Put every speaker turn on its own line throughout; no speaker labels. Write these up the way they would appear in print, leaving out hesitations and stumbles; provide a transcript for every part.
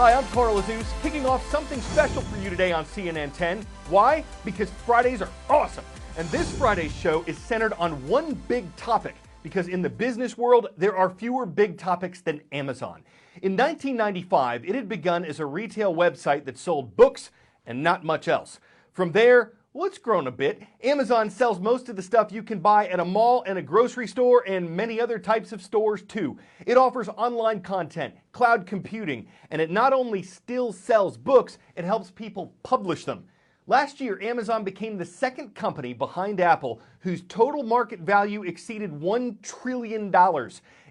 Hi, I'm Carl Azus, kicking off something special for you today on CNN 10. Why? Because Fridays are awesome. And this Friday's show is centered on one big topic, because in the business world, there are fewer big topics than Amazon. In 1995, it had begun as a retail website that sold books and not much else. From there, well, it's grown a bit. Amazon sells most of the stuff you can buy at a mall and a grocery store and many other types of stores too. It offers online content, cloud computing, and it not only still sells books, it helps people publish them. Last year, Amazon became the second company behind Apple whose total market value exceeded $1 trillion.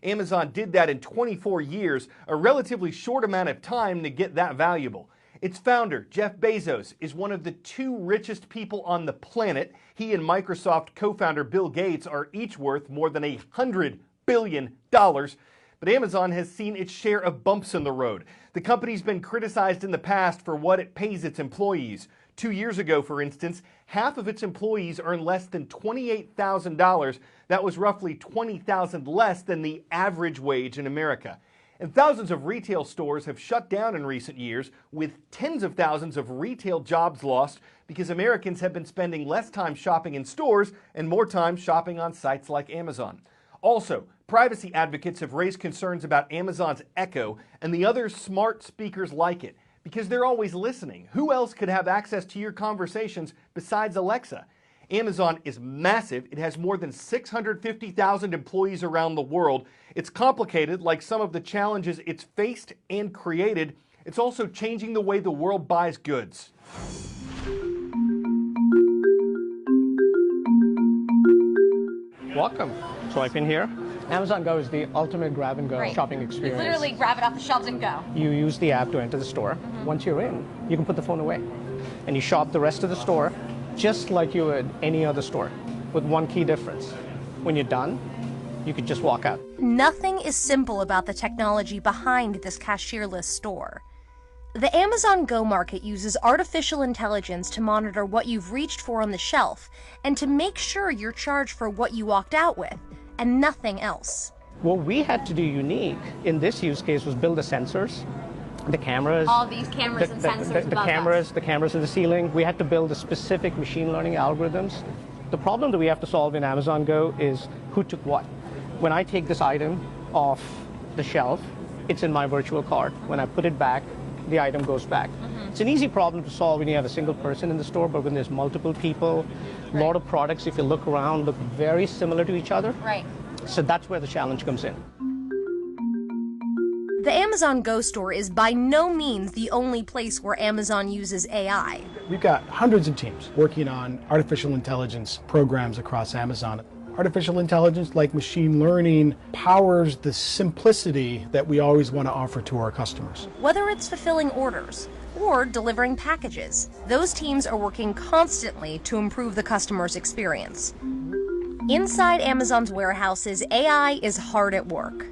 Amazon did that in 24 years, a relatively short amount of time to get that valuable. Its founder, Jeff Bezos, is one of the two richest people on the planet. He and Microsoft co-founder Bill Gates are each worth more than $100 billion. But Amazon has seen its share of bumps in the road. The company's been criticized in the past for what it pays its employees. 2 years ago, for instance, half of its employees earn less than $28,000. That was roughly $20,000 less than the average wage in America. And thousands of retail stores have shut down in recent years, with tens of thousands of retail jobs lost because Americans have been spending less time shopping in stores and more time shopping on sites like Amazon. Also, privacy advocates have raised concerns about Amazon's Echo and the other smart speakers like it, because they're always listening. Who else could have access to your conversations besides Alexa? Amazon is massive. It has more than 650,000 employees around the world. It's complicated, like some of the challenges it's faced and created. It's also changing the way the world buys goods.
Welcome. Swipe in here. Amazon Go is the ultimate grab-and-go shopping experience.
You literally grab it off the shelves and go.
You use the app to enter the store. Once you're in, you can put the phone away. And you shop the rest of the store just like you would any other store, with one key difference. When you're done, you could just walk out.
Nothing is simple about the technology behind this cashierless store. The Amazon Go market uses artificial intelligence to monitor what you've reached for on the shelf and to make sure you're charged for what you walked out with, and nothing else.
What we had to do unique in this use case was build the sensors, the cameras.
All these cameras and sensors
the cameras in the ceiling. We had to build the specific machine learning algorithms. The problem that we have to solve in Amazon Go is who took what. When I take this item off the shelf, it's in my virtual cart. When I put it back, the item goes back. It's an easy problem to solve when you have a single person in the store, but when there's multiple people, a lot of products, if you look around, look very similar to each other.
Right.
So that's where the challenge comes in.
The Amazon Go store is by no means the only place where Amazon uses AI.
We've got hundreds of teams working on artificial intelligence programs across Amazon. Artificial intelligence, like machine learning, powers the simplicity that we always want to offer to our customers.
Whether it's fulfilling orders or delivering packages, those teams are working constantly to improve the customer's experience. Inside Amazon's warehouses, AI is hard at work.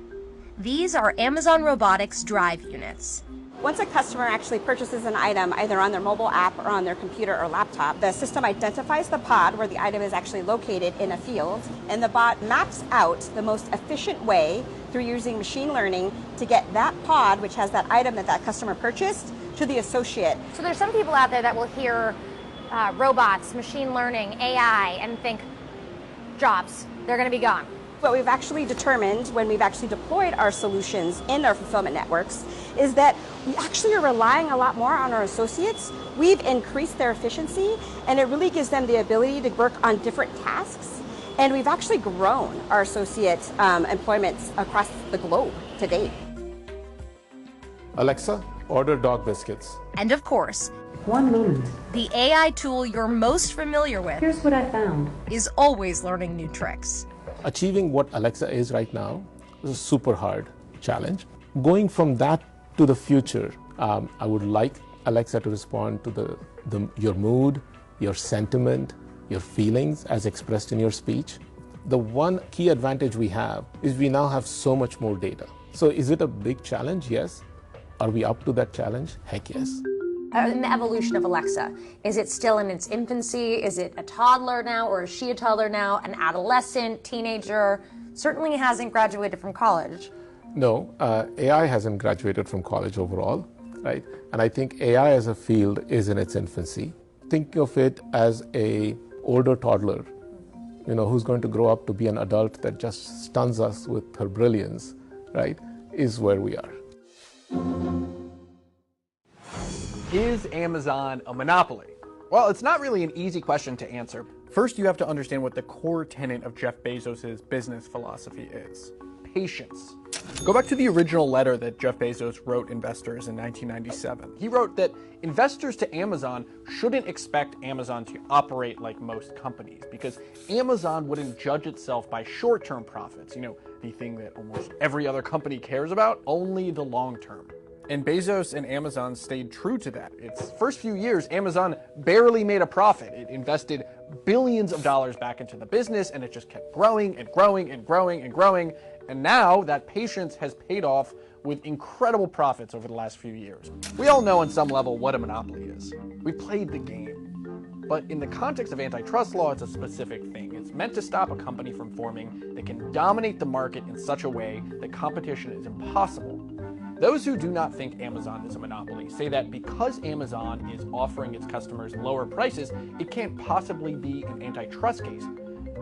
These are Amazon Robotics drive units.
Once a customer actually purchases an item, either on their mobile app or on their computer or laptop, the system identifies the pod where the item is actually located in a field, and the bot maps out the most efficient way through using machine learning to get that pod, which has that item that customer purchased, to the associate.
So there's some people out there that will hear robots, machine learning, AI, and think jobs, they're going to be gone.
What we've actually determined when we've actually deployed our solutions in our fulfillment networks is that we actually are relying a lot more on our associates. We've increased their efficiency, and it really gives them the ability to work on different tasks. And we've actually grown our associate employments across the globe to date.
Alexa, order dog biscuits.
And of course,
1 moment.
the AI tool you're most familiar with
Here's what I found.
is always learning new tricks.
Achieving what Alexa is right now is a super hard challenge. Going from that to the future, I would like Alexa to respond to your mood, your sentiment, your feelings as expressed in your speech. The one key advantage we have is we now have so much more data. So is it a big challenge? Yes. Are we up to that challenge? Heck yes.
In the evolution of Alexa, is it still in its infancy? Is it a toddler now, or is she a toddler now, an adolescent, teenager? Certainly hasn't graduated from college.
No, AI hasn't graduated from college overall. right? And I think AI as a field is in its infancy. Think of it as a older toddler, who's going to grow up to be an adult that just stuns us with her brilliance, right? Is where we are.
Is Amazon a monopoly? Well, it's not really an easy question to answer. First, you have to understand what the core tenet of Jeff Bezos' business philosophy is: patience. Go back to the original letter that Jeff Bezos wrote investors in 1997. He wrote that investors to Amazon shouldn't expect Amazon to operate like most companies, because Amazon wouldn't judge itself by short-term profits, the thing that almost every other company cares about, only the long term. And Bezos and Amazon stayed true to that. Its first few years, Amazon barely made a profit. It invested billions of dollars back into the business, and it just kept growing and growing and growing and growing. And now that patience has paid off with incredible profits over the last few years. We all know on some level what a monopoly is. We played the game. But in the context of antitrust law, it's a specific thing. It's meant to stop a company from forming that can dominate the market in such a way that competition is impossible. Those who do not think Amazon is a monopoly say that because Amazon is offering its customers lower prices, it can't possibly be an antitrust case.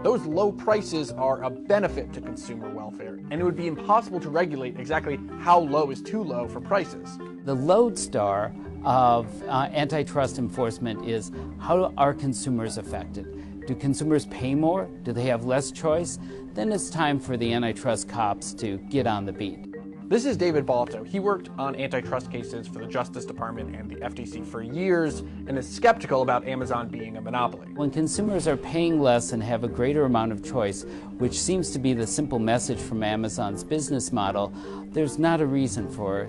Those low prices are a benefit to consumer welfare, and it would be impossible to regulate exactly how low is too low for prices.
The lodestar of antitrust enforcement is, how are consumers affected? Do consumers pay more? Do they have less choice? Then it's time for the antitrust cops to get on the beat.
This is David Balto. He worked on antitrust cases for the Justice Department and the FTC for years and is skeptical about Amazon being a monopoly.
When consumers are paying less and have a greater amount of choice, which seems to be the simple message from Amazon's business model, there's not a reason for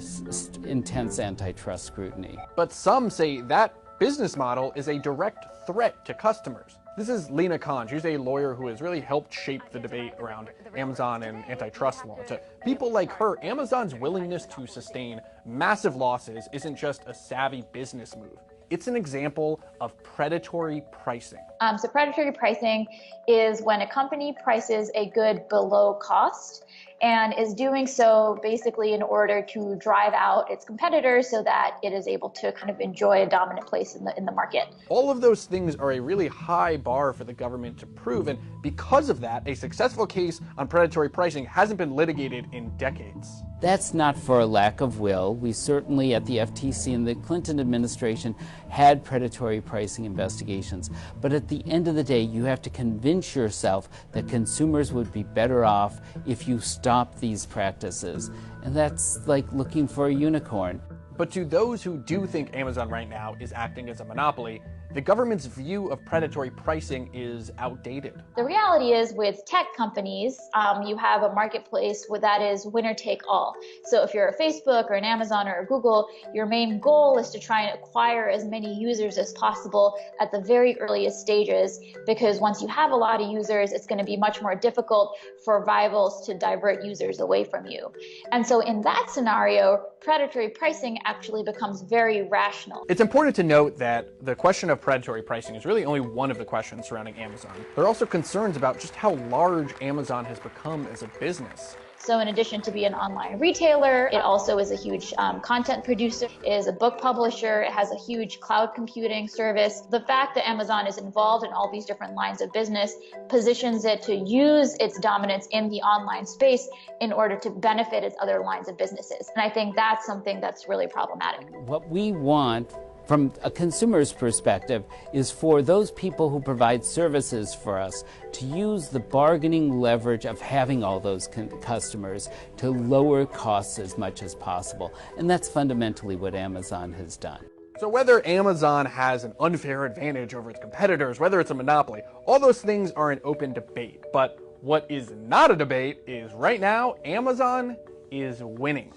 intense antitrust scrutiny.
But some say that business model is a direct threat to customers. This is Lena Khan. She's a lawyer who has really helped shape the debate around Amazon and antitrust law. To people like her, Amazon's willingness to sustain massive losses isn't just a savvy business move. It's an example of predatory pricing.
So predatory pricing is when a company prices a good below cost and is doing so basically in order to drive out its competitors so that it is able to kind of enjoy a dominant place in the market.
All of those things are a really high bar for the government to prove, and because of that, a successful case on predatory pricing hasn't been litigated in decades.
That's not for a lack of will. We certainly at the FTC and the Clinton administration had predatory pricing investigations. But at the end of the day, you have to convince yourself that consumers would be better off if you stop these practices. And that's like looking for a unicorn.
But to those who do think Amazon right now is acting as a monopoly, the government's view of predatory pricing is outdated.
The reality is with tech companies, you have a marketplace where that is winner take all. So if you're a Facebook or an Amazon or a Google, your main goal is to try and acquire as many users as possible at the very earliest stages, because once you have a lot of users, it's going to be much more difficult for rivals to divert users away from you. And so in that scenario, predatory pricing actually becomes very rational.
It's important to note that the question of predatory pricing is really only one of the questions surrounding Amazon. There are also concerns about just how large Amazon has become as a business.
So in addition to being an online retailer, it also is a huge content producer, is a book publisher, it has a huge cloud computing service. The fact that Amazon is involved in all these different lines of business positions it to use its dominance in the online space in order to benefit its other lines of businesses. And I think that's something that's really problematic.
What we want from a consumer's perspective is for those people who provide services for us to use the bargaining leverage of having all those customers to lower costs as much as possible. And that's fundamentally what Amazon has done.
So whether Amazon has an unfair advantage over its competitors, whether it's a monopoly, all those things are an open debate. But what is not a debate is right now, Amazon is winning.